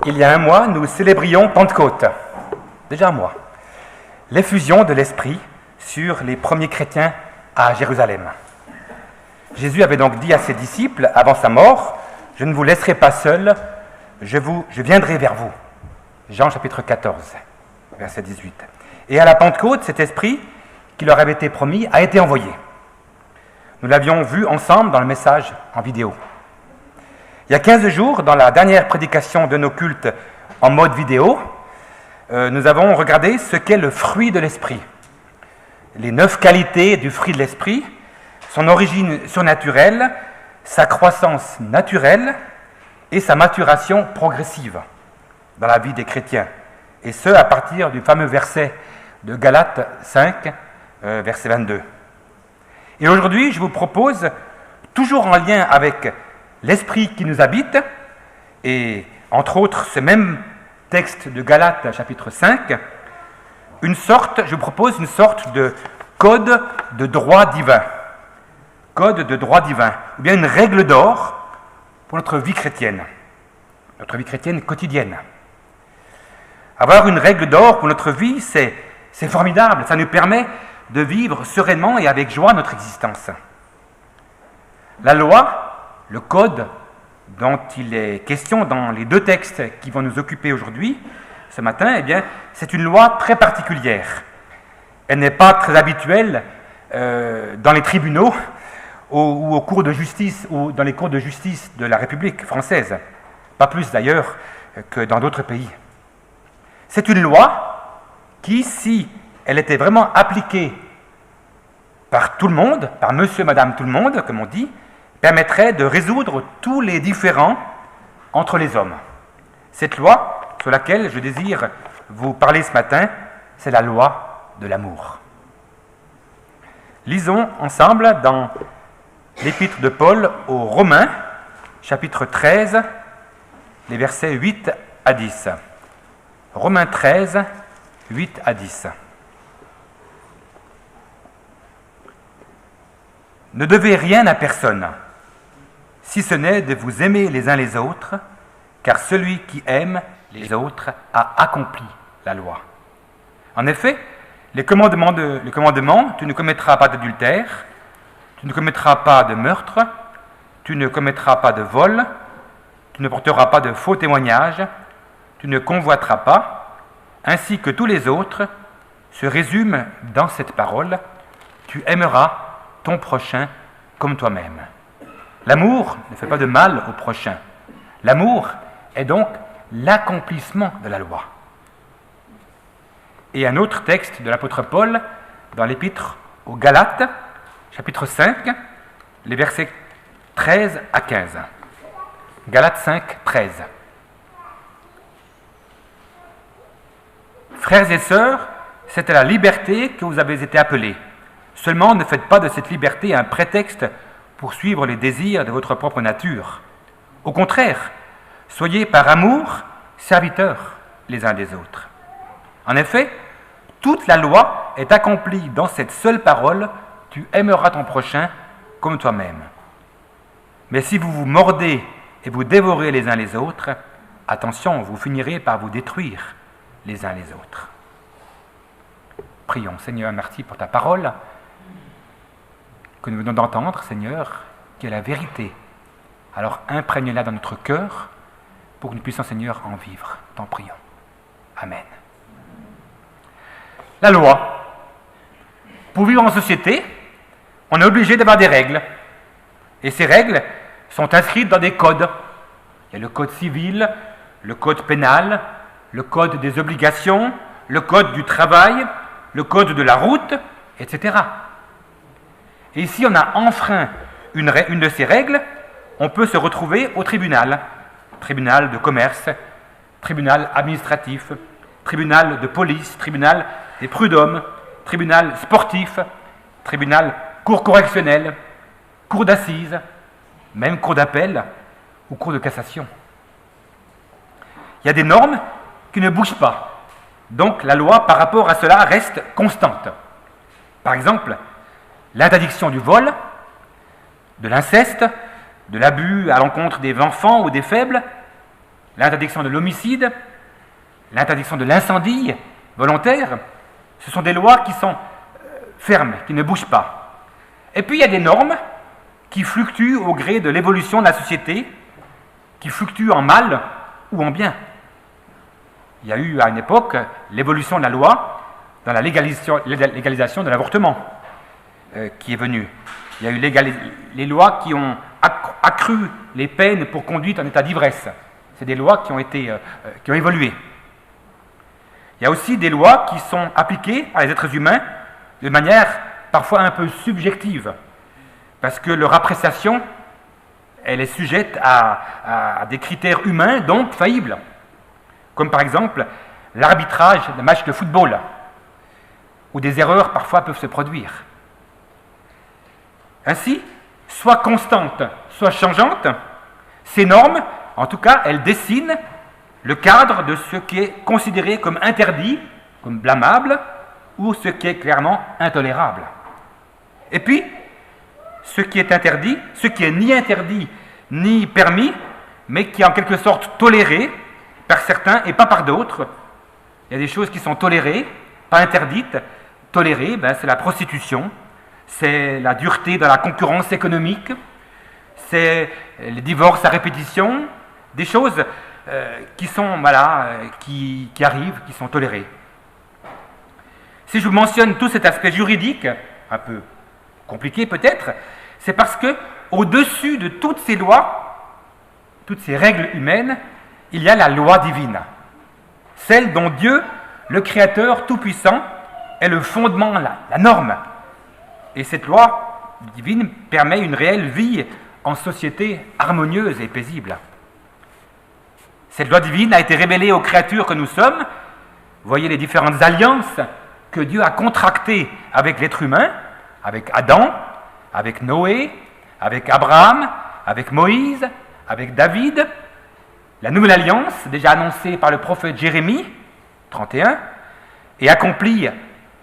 Il y a un mois, nous célébrions Pentecôte. Déjà un mois. L'effusion de l'Esprit sur les premiers chrétiens à Jérusalem. Jésus avait donc dit à ses disciples, avant sa mort, « Je ne vous laisserai pas seul, je viendrai vers vous. » Jean chapitre 14, verset 18. Et à la Pentecôte, cet Esprit qui leur avait été promis a été envoyé. Nous l'avions vu ensemble dans le message en vidéo. Il y a 15 jours, dans la dernière prédication de nos cultes en mode vidéo, nous avons regardé ce qu'est le fruit de l'Esprit. Les 9 qualités du fruit de l'Esprit, son origine surnaturelle, sa croissance naturelle et sa maturation progressive dans la vie des chrétiens. Et ce, à partir du fameux verset de Galates 5, verset 22. Et aujourd'hui, je vous propose, toujours en lien avec l'Esprit qui nous habite, et entre autres ce même texte de Galates chapitre 5, je vous propose une sorte de code de droit divin. Code de droit divin, ou bien une règle d'or pour notre vie chrétienne quotidienne. Avoir une règle d'or pour notre vie, c'est formidable, ça nous permet de vivre sereinement et avec joie notre existence. La loi, le code dont il est question dans les 2 textes qui vont nous occuper aujourd'hui, ce matin, eh bien, c'est une loi très particulière. Elle n'est pas très habituelle dans les tribunaux ou aux cours de justice ou dans les cours de justice de la République française. Pas plus d'ailleurs que dans d'autres pays. C'est une loi qui, si elle était vraiment appliquée par tout le monde, par monsieur, madame, tout le monde, comme on dit, permettrait de résoudre tous les différends entre les hommes. Cette loi sur laquelle je désire vous parler ce matin, c'est la loi de l'amour. Lisons ensemble dans l'épître de Paul aux Romains, chapitre 13, les versets 8 à 10. Romains 13, 8 à 10. Ne devez rien à personne, si ce n'est de vous aimer les uns les autres, car celui qui aime les autres a accompli la loi. En effet, le commandement « tu ne commettras pas d'adultère, tu ne commettras pas de meurtre, tu ne commettras pas de vol, tu ne porteras pas de faux témoignages, tu ne convoiteras pas », ainsi que tous les autres, se résument dans cette parole « tu aimeras ton prochain comme toi-même ». L'amour ne fait pas de mal au prochain. L'amour est donc l'accomplissement de la loi. Et un autre texte de l'apôtre Paul, dans l'épître aux Galates, chapitre 5, les versets 13 à 15. Galates 5, 13. Frères et sœurs, c'est à la liberté que vous avez été appelés. Seulement, ne faites pas de cette liberté un prétexte pour suivre les désirs de votre propre nature. Au contraire, soyez par amour serviteurs les uns des autres. En effet, toute la loi est accomplie dans cette seule parole « tu aimeras ton prochain comme toi-même ». Mais si vous vous mordez et vous dévorez les uns les autres, attention, vous finirez par vous détruire les uns les autres. Prions. Seigneur, merci pour ta parole que nous venons d'entendre, Seigneur, qui est la vérité. Alors imprègne-la dans notre cœur pour que nous puissions, Seigneur, en vivre. T'en prions. Amen. La loi. Pour vivre en société, on est obligé d'avoir des règles. Et ces règles sont inscrites dans des codes. Il y a le code civil, le code pénal, le code des obligations, le code du travail, le code de la route, etc. Et ici, on a enfreint une de ces règles, on peut se retrouver au tribunal. Tribunal de commerce, tribunal administratif, tribunal de police, tribunal des prud'hommes, tribunal sportif, tribunal cour correctionnelle, cour d'assises, même cour d'appel ou cour de cassation. Il y a des normes qui ne bougent pas. Donc la loi par rapport à cela reste constante. Par exemple, l'interdiction du vol, de l'inceste, de l'abus à l'encontre des enfants ou des faibles, l'interdiction de l'homicide, l'interdiction de l'incendie volontaire. Ce sont des lois qui sont fermes, qui ne bougent pas. Et puis il y a des normes qui fluctuent au gré de l'évolution de la société, qui fluctuent en mal ou en bien. Il y a eu à une époque l'évolution de la loi dans la légalisation de l'avortement qui est venue. Il y a eu les lois qui ont accru les peines pour conduite en état d'ivresse. C'est des lois qui ont évolué. Il y a aussi des lois qui sont appliquées par les êtres humains de manière parfois un peu subjective, parce que leur appréciation, elle est sujette à des critères humains, donc faillibles, comme par exemple l'arbitrage d'un match de football, où des erreurs parfois peuvent se produire. Ainsi, soit constantes, soit changeantes, ces normes, en tout cas, elles dessinent le cadre de ce qui est considéré comme interdit, comme blâmable, ou ce qui est clairement intolérable. Et puis, ce qui est interdit, ce qui est ni interdit ni permis, mais qui est en quelque sorte toléré par certains et pas par d'autres. Il y a des choses qui sont tolérées, pas interdites. Tolérées, c'est la prostitution, c'est la dureté dans la concurrence économique, c'est les divorces à répétition, des choses qui sont, qui arrivent, qui sont tolérées. Si je vous mentionne tout cet aspect juridique, un peu compliqué peut-être, c'est parce que au-dessus de toutes ces lois, toutes ces règles humaines, il y a la loi divine, celle dont Dieu, le Créateur tout-puissant, est le fondement, la norme. Et cette loi divine permet une réelle vie en société harmonieuse et paisible. Cette loi divine a été révélée aux créatures que nous sommes. Vous voyez les différentes alliances que Dieu a contractées avec l'être humain, avec Adam, avec Noé, avec Abraham, avec Moïse, avec David. La nouvelle alliance, déjà annoncée par le prophète Jérémie, 31, et accomplie,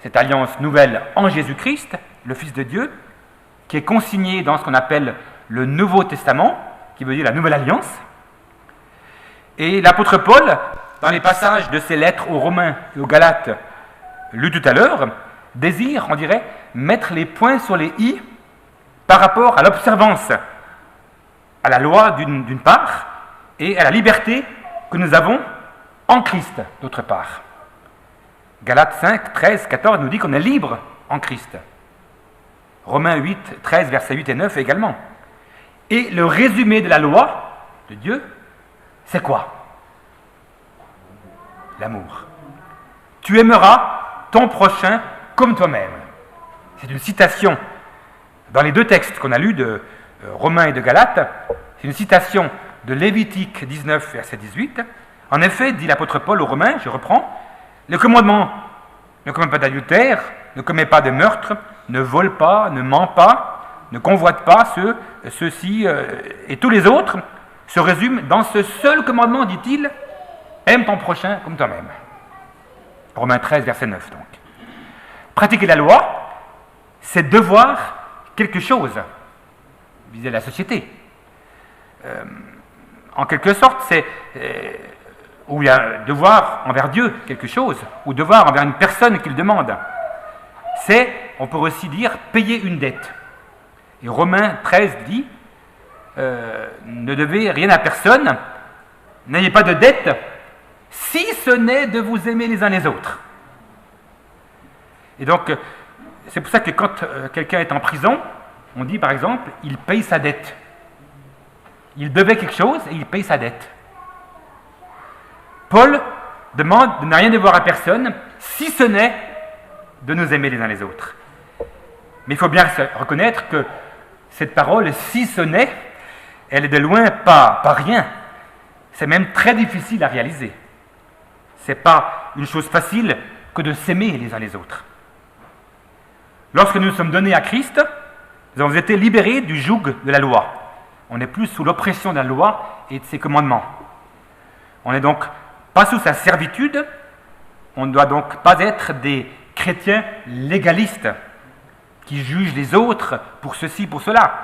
cette alliance nouvelle en Jésus-Christ, le Fils de Dieu, qui est consignée dans ce qu'on appelle le Nouveau Testament, qui veut dire la nouvelle alliance. Et l'apôtre Paul, dans les passages de ses lettres aux Romains et aux Galates, lus tout à l'heure, désire, on dirait, mettre les points sur les i par rapport à l'observance, à la loi d'une part, et à la liberté que nous avons en Christ d'autre part. Galates 5, 13, 14 nous dit qu'on est libre en Christ. Romains 8, 13, versets 8 et 9 également. Et le résumé de la loi de Dieu, c'est quoi? L'amour. Tu aimeras ton prochain comme toi-même. C'est une citation dans les deux textes qu'on a lus de Romains et de Galates. C'est une citation de Lévitique 19, verset 18. En effet, dit l'apôtre Paul aux Romains, je reprends, le commandement ne commet pas d'adultère, ne commet pas de meurtre, ne vole pas, ne ment pas, ne convoite pas ceux-ci et tous les autres se résument dans ce seul commandement, dit-il, aime ton prochain comme toi-même. Romains 13, verset 9 donc. Pratiquer la loi, c'est devoir quelque chose vis-à-vis de la société. En quelque sorte, c'est ou il y a devoir envers Dieu quelque chose, ou devoir envers une personne qu'il demande. C'est, on peut aussi dire, payer une dette. Et Romains 13 dit, ne devez rien à personne, n'ayez pas de dette, si ce n'est de vous aimer les uns les autres. Et donc, c'est pour ça que quand quelqu'un est en prison, on dit par exemple, il paye sa dette. Il devait quelque chose et il paye sa dette. Paul demande de ne rien devoir à personne, si ce n'est de nous aimer les uns les autres. Mais il faut bien reconnaître que cette parole, si ce n'est, elle est de loin pas rien. C'est même très difficile à réaliser. Ce n'est pas une chose facile que de s'aimer les uns les autres. Lorsque nous sommes donnés à Christ, nous avons été libérés du joug de la loi. On n'est plus sous l'oppression de la loi et de ses commandements. On n'est donc pas sous sa servitude, on ne doit donc pas être des chrétiens légalistes qui jugent les autres pour ceci, pour cela.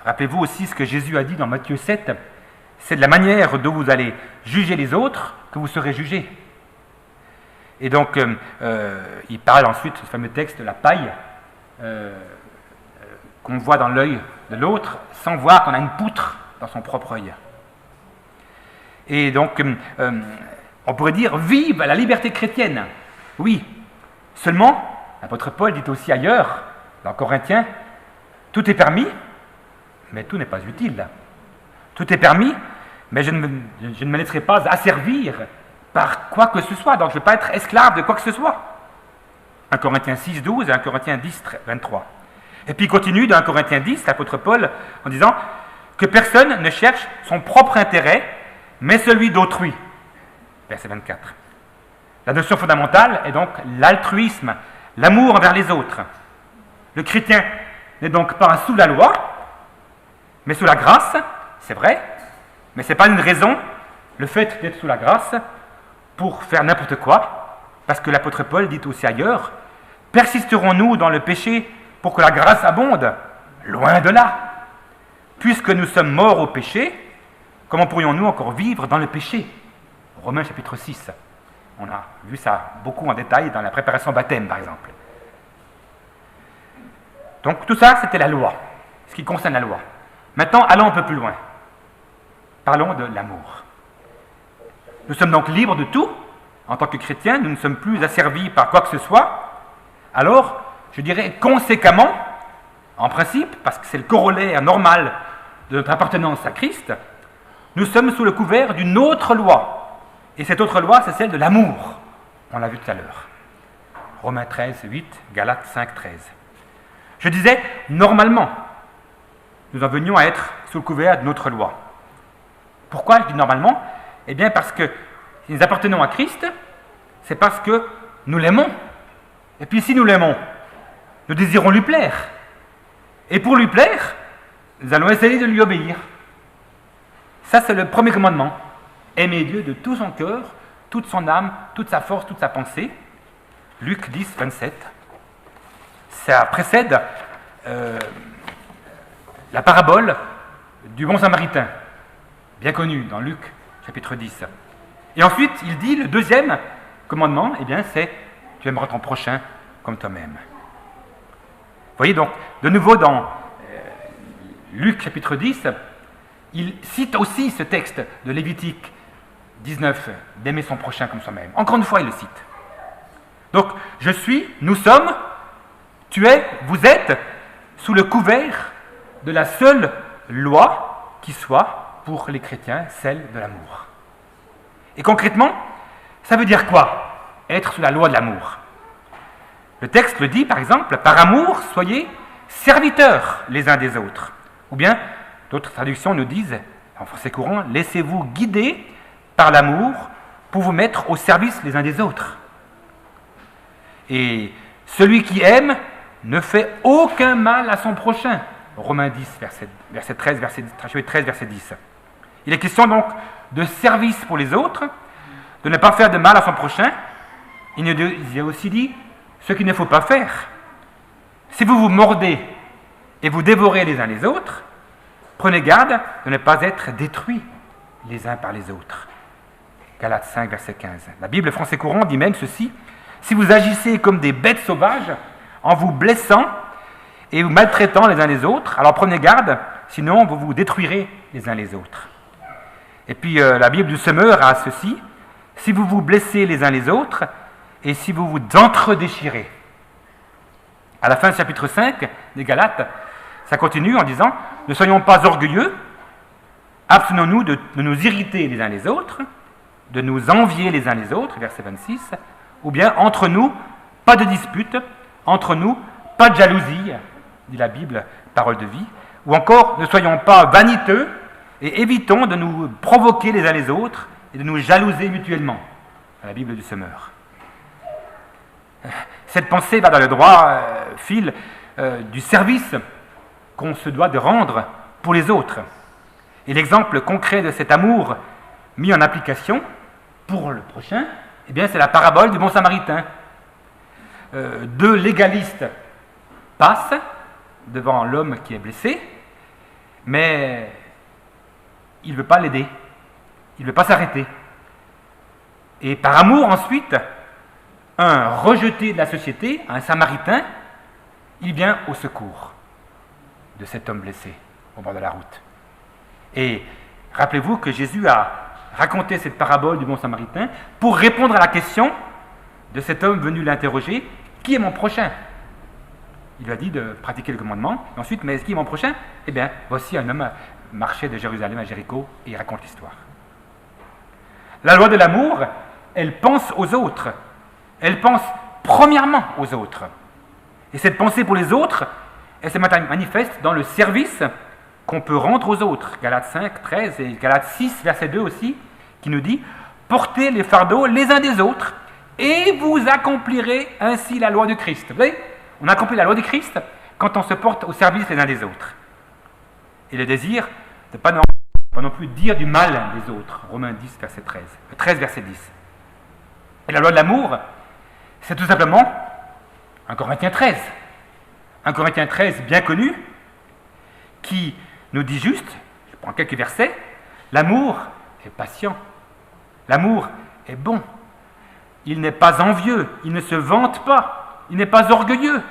Rappelez-vous aussi ce que Jésus a dit dans Matthieu 7, c'est de la manière dont vous allez juger les autres que vous serez jugés. Et donc, il parle ensuite, ce fameux texte, de la paille qu'on voit dans l'œil de l'autre, sans voir qu'on a une poutre dans son propre œil. Et donc, on pourrait dire, vive la liberté chrétienne. Oui, seulement, l'apôtre Paul dit aussi ailleurs, dans Corinthiens, tout est permis, mais tout n'est pas utile. Tout est permis, mais je ne me laisserai pas asservir par quoi que ce soit. Donc je ne vais pas être esclave de quoi que ce soit. 1 Corinthiens 6, 12 et 1 Corinthiens 10, 23. Et puis il continue dans 1 Corinthiens 10, l'apôtre Paul, en disant que personne ne cherche son propre intérêt, mais celui d'autrui. Verset 24. La notion fondamentale est donc l'altruisme, l'amour envers les autres. Le chrétien n'est donc pas sous la loi, mais sous la grâce, c'est vrai, mais ce n'est pas une raison, le fait d'être sous la grâce, pour faire n'importe quoi, parce que l'apôtre Paul dit aussi ailleurs, persisterons-nous dans le péché pour que la grâce abonde? Loin de là. Puisque nous sommes morts au péché, comment pourrions-nous encore vivre dans le péché? Romains chapitre 6. On a vu ça beaucoup en détail dans la préparation au baptême, par exemple. Donc tout ça, c'était la loi, ce qui concerne la loi. Maintenant, allons un peu plus loin. Parlons de l'amour. Nous sommes donc libres de tout. En tant que chrétiens, nous ne sommes plus asservis par quoi que ce soit. Alors, je dirais conséquemment, en principe, parce que c'est le corollaire normal de notre appartenance à Christ, nous sommes sous le couvert d'une autre loi. Et cette autre loi, c'est celle de l'amour. On l'a vu tout à l'heure. Romains 13, 8, Galates 5, 13. Je disais, normalement, nous en venions à être sous le couvert de notre loi. Pourquoi je dis normalement? Eh bien parce que si nous appartenons à Christ, c'est parce que nous l'aimons. Et puis si nous l'aimons, nous désirons lui plaire. Et pour lui plaire, nous allons essayer de lui obéir. Ça, c'est le premier commandement. Aimer Dieu de tout son cœur, toute son âme, toute sa force, toute sa pensée. Luc 10, 27. Ça précède la parabole du bon samaritain, bien connue dans Luc chapitre 10. Et ensuite, il dit, le deuxième commandement, eh bien, c'est « Tu aimeras ton prochain comme toi-même ». Vous voyez donc, de nouveau dans Luc chapitre 10, il cite aussi ce texte de Lévitique 19, d'aimer son prochain comme soi-même. Encore une fois, il le cite. Donc, je suis, nous sommes, tu es, vous êtes sous le couvert de la seule loi qui soit, pour les chrétiens, celle de l'amour. Et concrètement, ça veut dire quoi, être sous la loi de l'amour? Le texte le dit, par exemple, par amour, soyez serviteurs les uns des autres. Ou bien, d'autres traductions nous disent, en français courant, laissez-vous guider par l'amour pour vous mettre au service les uns des autres. Et celui qui aime ne fait aucun mal à son prochain. Romains 10, verset 13, verset 10. Il est question donc de service pour les autres, de ne pas faire de mal à son prochain. Il y a aussi dit ce qu'il ne faut pas faire. Si vous vous mordez et vous dévorez les uns les autres, prenez garde de ne pas être détruits les uns par les autres. Galates 5, verset 15. La Bible français courant dit même ceci: si vous agissez comme des bêtes sauvages, en vous blessant et vous maltraitant les uns les autres, alors prenez garde, sinon vous vous détruirez les uns les autres. Et puis la Bible du Semeur a ceci: si vous vous blessez les uns les autres et si vous vous entre-déchirez. À la fin du chapitre 5 des Galates, ça continue en disant: ne soyons pas orgueilleux, abstenons-nous de nous irriter les uns les autres, de nous envier les uns les autres, verset 26, ou bien entre nous, pas de dispute, entre nous, pas de jalousie, dit la Bible, parole de vie, ou encore ne soyons pas vaniteux et évitons de nous provoquer les uns les autres et de nous jalouser mutuellement, à la Bible du Semeur. Cette pensée va dans le droit fil du service qu'on se doit de rendre pour les autres. Et l'exemple concret de cet amour mis en application pour le prochain, eh bien, c'est la parabole du bon samaritain. Deux légalistes passent devant l'homme qui est blessé, mais il ne veut pas l'aider, il ne veut pas s'arrêter. Et par amour ensuite, un rejeté de la société, un Samaritain, il vient au secours de cet homme blessé au bord de la route. Et rappelez-vous que Jésus a raconté cette parabole du bon Samaritain pour répondre à la question de cet homme venu l'interroger, qui est mon prochain? Il lui a dit de pratiquer le commandement, et ensuite, mais qui est mon prochain? Eh bien, voici un homme marchait de Jérusalem à Jéricho, et il raconte l'histoire. La loi de l'amour, elle pense aux autres. Elle pense premièrement aux autres. Et cette pensée pour les autres, elle se manifeste dans le service qu'on peut rendre aux autres. Galates 5, 13 et Galates 6, verset 2 aussi, qui nous dit « Portez les fardeaux les uns des autres, et vous accomplirez ainsi la loi du Christ. » Vous voyez, on accomplit la loi du Christ quand on se porte au service les uns des autres. Et le désir de ne pas non plus dire du mal des autres. Romains 10, verset 13. 13, verset 10. Et la loi de l'amour, c'est tout simplement 1 Corinthiens 13. 1 Corinthiens 13, bien connu, qui nous dit juste, je prends quelques versets, l'amour est patient, l'amour est bon, il n'est pas envieux, il ne se vante pas, il n'est pas orgueilleux,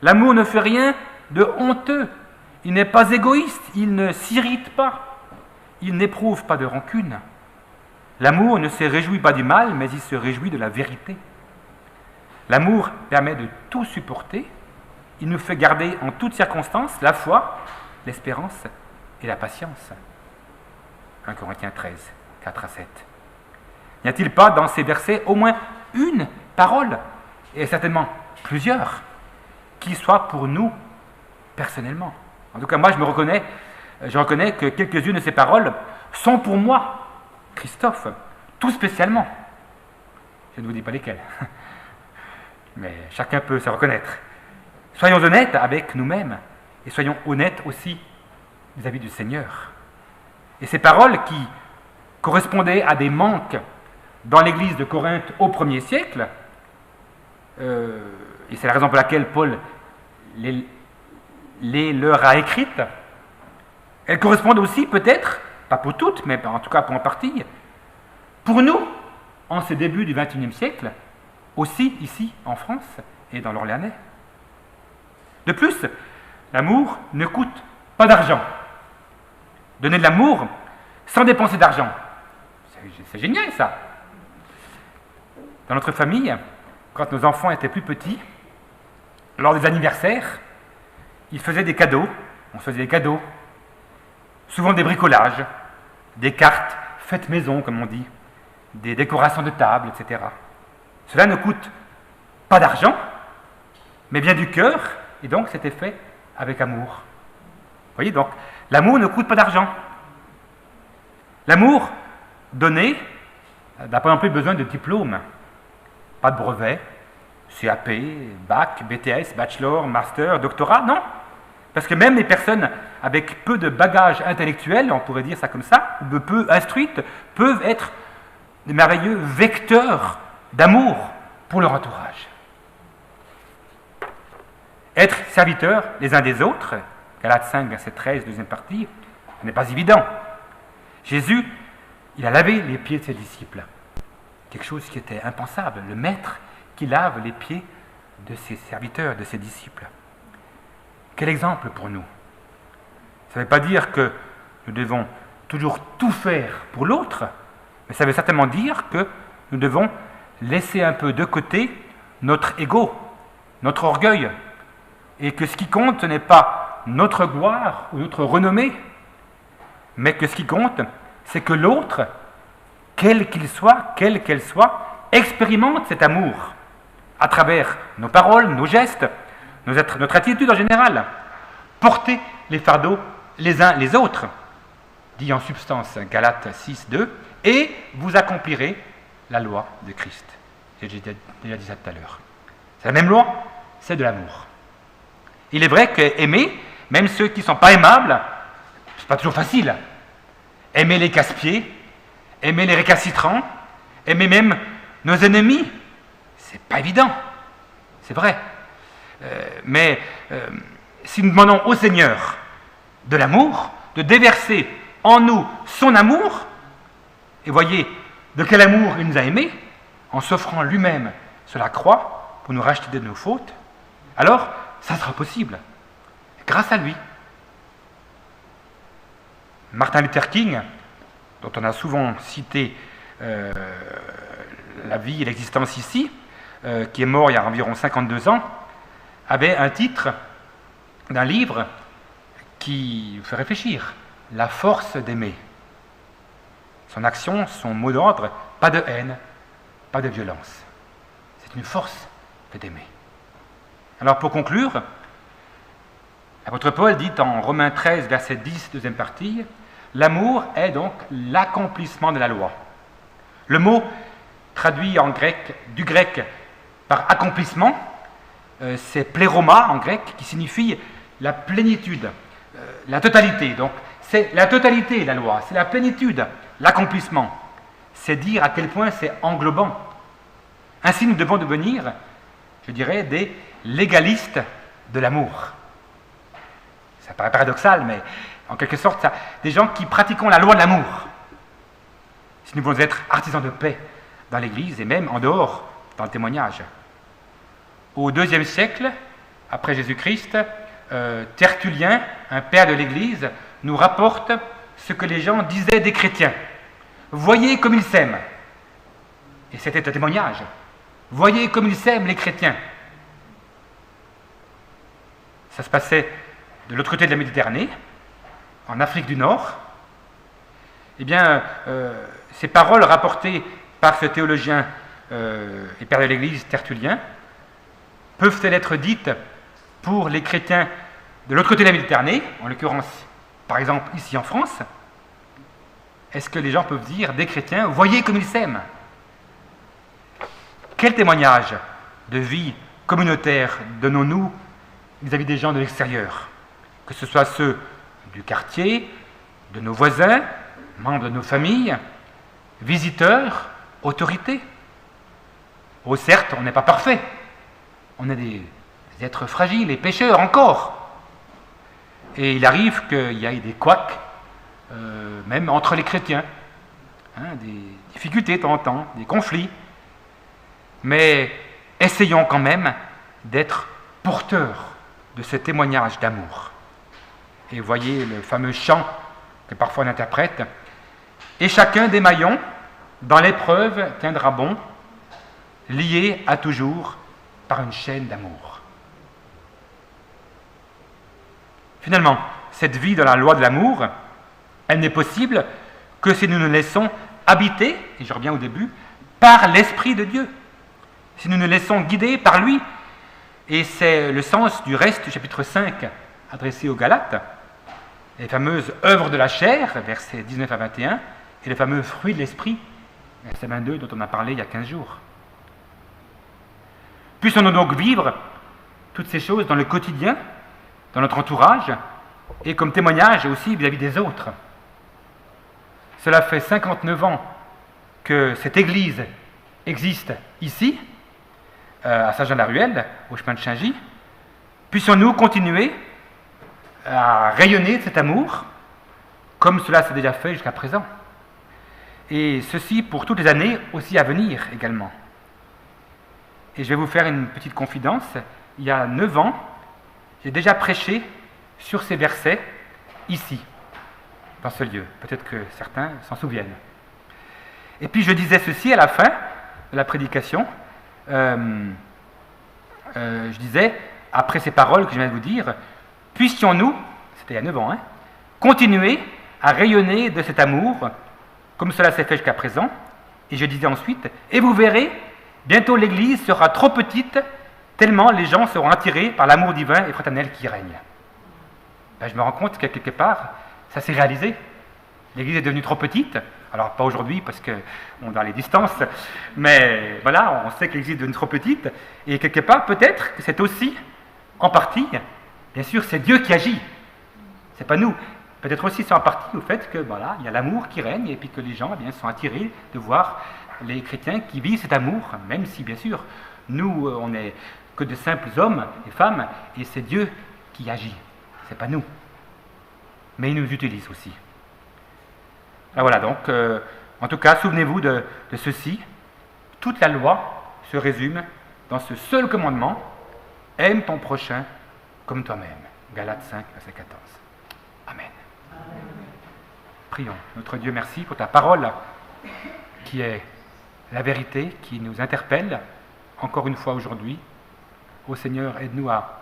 l'amour ne fait rien de honteux, il n'est pas égoïste, il ne s'irrite pas, il n'éprouve pas de rancune. L'amour ne se réjouit pas du mal, mais il se réjouit de la vérité. L'amour permet de tout supporter, il nous fait garder en toutes circonstances la foi, l'espérance et la patience. 1 Corinthiens 13, 4 à 7. N'y a-t-il pas dans ces versets au moins une parole, et certainement plusieurs, qui soit pour nous personnellement? En tout cas, moi je reconnais que quelques-unes de ces paroles sont pour moi, Christophe, tout spécialement. Je ne vous dis pas lesquelles, mais chacun peut se reconnaître. Soyons honnêtes avec nous-mêmes, et soyons honnêtes aussi vis-à-vis du Seigneur. Et ces paroles qui correspondaient à des manques dans l'église de Corinthe au 1er siècle, et c'est la raison pour laquelle Paul les leur a écrites, elles correspondent aussi peut-être, pas pour toutes, mais en tout cas pour en partie, pour nous, en ce début du XXIe siècle, aussi ici en France et dans l'Orléanais. De plus, l'amour ne coûte pas d'argent. Donner de l'amour sans dépenser d'argent, c'est génial ça. Dans notre famille, quand nos enfants étaient plus petits, lors des anniversaires, ils faisaient des cadeaux, on se faisait des cadeaux, souvent des bricolages, des cartes faites maison, comme on dit, des décorations de table, etc. Cela ne coûte pas d'argent, mais bien du cœur, et donc c'était fait avec amour. Vous voyez, donc, l'amour ne coûte pas d'argent. L'amour donné n'a pas non plus besoin de diplôme, pas de brevet, CAP, bac, BTS, bachelor, master, doctorat, non. Parce que même les personnes avec peu de bagages intellectuels, on pourrait dire ça comme ça, ou peu instruites, peuvent être de merveilleux vecteurs d'amour pour leur entourage. Être serviteurs les uns des autres, Galates 5, verset 13, deuxième partie, ce n'est pas évident. Jésus, il a lavé les pieds de ses disciples. Quelque chose qui était impensable, le maître qui lave les pieds de ses serviteurs, de ses disciples. Quel exemple pour nous! Ça ne veut pas dire que nous devons toujours tout faire pour l'autre, mais ça veut certainement dire que nous devons laisser un peu de côté notre ego, notre orgueil, et que ce qui compte, ce n'est pas notre gloire ou notre renommée, mais que ce qui compte, c'est que l'autre, quel qu'il soit, quelle qu'elle soit, expérimente cet amour à travers nos paroles, nos gestes, notre attitude en général. Porter les fardeaux les uns les autres, dit en substance Galates 6, 2, et vous accomplirez la loi de Christ. J'ai déjà dit ça tout à l'heure. C'est la même loi, c'est de l'amour. Il est vrai qu'aimer, même ceux qui ne sont pas aimables, c'est pas toujours facile. Aimer les casse-pieds, aimer les récalcitrants, aimer même nos ennemis, c'est pas évident. C'est vrai. Mais si nous demandons au Seigneur de l'amour, de déverser en nous son amour, et voyez de quel amour il nous a aimés, en s'offrant lui-même sur la croix pour nous racheter de nos fautes, alors ça sera possible, grâce à lui. Martin Luther King, dont on a souvent cité la vie et l'existence ici, qui est mort il y a environ 52 ans, avait un titre d'un livre qui fait réfléchir, « La force d'aimer ». Son action, son mot d'ordre, pas de haine, pas de violence. C'est une force que d'aimer. Alors pour conclure, l'apôtre Paul dit en Romains 13, verset 10, deuxième partie, « L'amour est donc l'accomplissement de la loi ». Le mot traduit en grec, du grec par accomplissement, c'est pléroma en grec, qui signifie la plénitude, la totalité. Donc c'est la totalité la loi, c'est la plénitude, l'accomplissement. C'est dire à quel point c'est englobant. Ainsi nous devons devenir, je dirais, des légalistes de l'amour. Ça paraît paradoxal, mais en quelque sorte, des gens qui pratiquons la loi de l'amour. Si nous voulons être artisans de paix dans l'Église et même en dehors, dans le témoignage. Au IIe siècle, après Jésus-Christ, Tertullien, un père de l'Église, nous rapporte ce que les gens disaient des chrétiens. Voyez comme ils s'aiment. Et c'était un témoignage. Voyez comme ils s'aiment les chrétiens. Ça se passait de l'autre côté de la Méditerranée, en Afrique du Nord. Eh bien, ces paroles rapportées par ce théologien et père de l'Église Tertullien peuvent-elles être dites pour les chrétiens de l'autre côté de la Méditerranée, en l'occurrence, par exemple, ici en France? Est-ce que les gens peuvent dire des chrétiens, voyez comme ils s'aiment? Quel témoignage de vie communautaire donnons-nous vis-à-vis des gens de l'extérieur? Que ce soit ceux du quartier, de nos voisins, membres de nos familles, visiteurs, autorités. Oh, certes, on n'est pas parfait. On est des êtres fragiles et pécheurs encore. Et il arrive qu'il y ait des couacs, même entre les chrétiens. Des difficultés de temps en temps, des conflits. Mais essayons quand même d'être porteurs de ce témoignage d'amour. Et voyez le fameux chant que parfois on interprète. Et chacun des maillons, dans l'épreuve, tiendra bon, lié à toujours par une chaîne d'amour. Finalement, cette vie dans la loi de l'amour, elle n'est possible que si nous nous laissons habiter, et je reviens au début, par l'Esprit de Dieu. Si nous nous laissons guider par lui. Et c'est le sens du reste du chapitre 5 adressé aux Galates, les fameuses œuvres de la chair, versets 19 à 21, et le fameux fruit de l'esprit, verset 22, dont on a parlé il y a 15 jours. Puissions-nous donc vivre toutes ces choses dans le quotidien, dans notre entourage, et comme témoignage aussi vis-à-vis des autres. Cela fait 59 ans que cette église existe ici, à Saint-Jean-la-Ruelle, au chemin de Chingy. Puissions-nous continuer à rayonner de cet amour, comme cela s'est déjà fait jusqu'à présent. Et ceci pour toutes les années aussi à venir également. Et je vais vous faire une petite confidence. Il y a 9 ans, j'ai déjà prêché sur ces versets ici, dans ce lieu. Peut-être que certains s'en souviennent. Et puis je disais ceci à la fin de la prédication. Je disais, après ces paroles que je viens de vous dire, puissions-nous, c'était il y a 9 ans, continuer à rayonner de cet amour, comme cela s'est fait jusqu'à présent. Et je disais ensuite, et vous verrez, bientôt l'Église sera trop petite, tellement les gens seront attirés par l'amour divin et fraternel qui règne. Ben, je me rends compte que quelque part, ça s'est réalisé. L'Église est devenue trop petite, alors pas aujourd'hui parce qu'on a les distances, mais voilà, on sait que l'Église est devenue trop petite, et quelque part peut-être que c'est aussi, en partie, bien sûr c'est Dieu qui agit, c'est pas nous, peut-être aussi c'est en partie au fait que voilà, il y a l'amour qui règne, et puis que les gens eh bien, sont attirés de voir les chrétiens qui vivent cet amour, même si bien sûr, nous on n'est que de simples hommes et femmes, et c'est Dieu qui agit, c'est pas nous, mais il nous utilise aussi. Ben voilà, donc, en tout cas, souvenez-vous de ceci. Toute la loi se résume dans ce seul commandement: aime ton prochain comme toi-même. Galates 5, verset 14. Amen. Prions. Notre Dieu, merci pour ta parole qui est la vérité, qui nous interpelle encore une fois aujourd'hui. Ô Seigneur, aide-nous à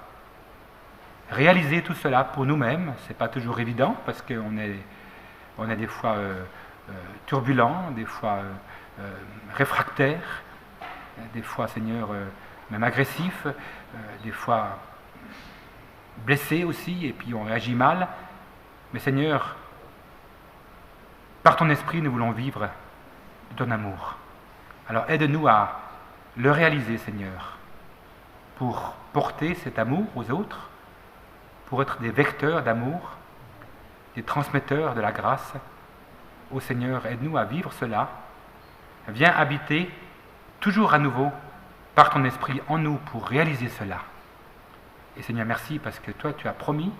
réaliser tout cela pour nous-mêmes. Ce n'est pas toujours évident parce qu'on est des fois turbulents, des fois réfractaires, des fois, Seigneur, même agressifs, des fois blessés aussi, et puis on réagit mal. Mais Seigneur, par ton esprit, nous voulons vivre de ton amour. Alors aide-nous à le réaliser, Seigneur, pour porter cet amour aux autres, pour être des vecteurs d'amour, des transmetteurs de la grâce. Ô Seigneur, aide-nous à vivre cela. Viens habiter toujours à nouveau par ton esprit en nous pour réaliser cela. Et Seigneur, merci parce que toi, tu as promis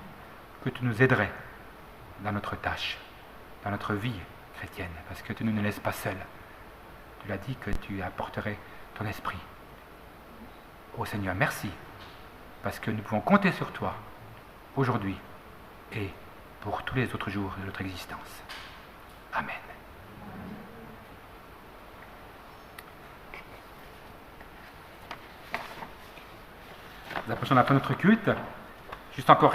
que tu nous aiderais dans notre tâche, dans notre vie chrétienne, parce que tu ne nous laisses pas seuls. Tu l'as dit que tu apporterais ton esprit. Ô Seigneur, merci, parce que nous pouvons compter sur toi aujourd'hui et pour tous les autres jours de notre existence. Amen. Nous approchons de la fin de notre culte. Juste encore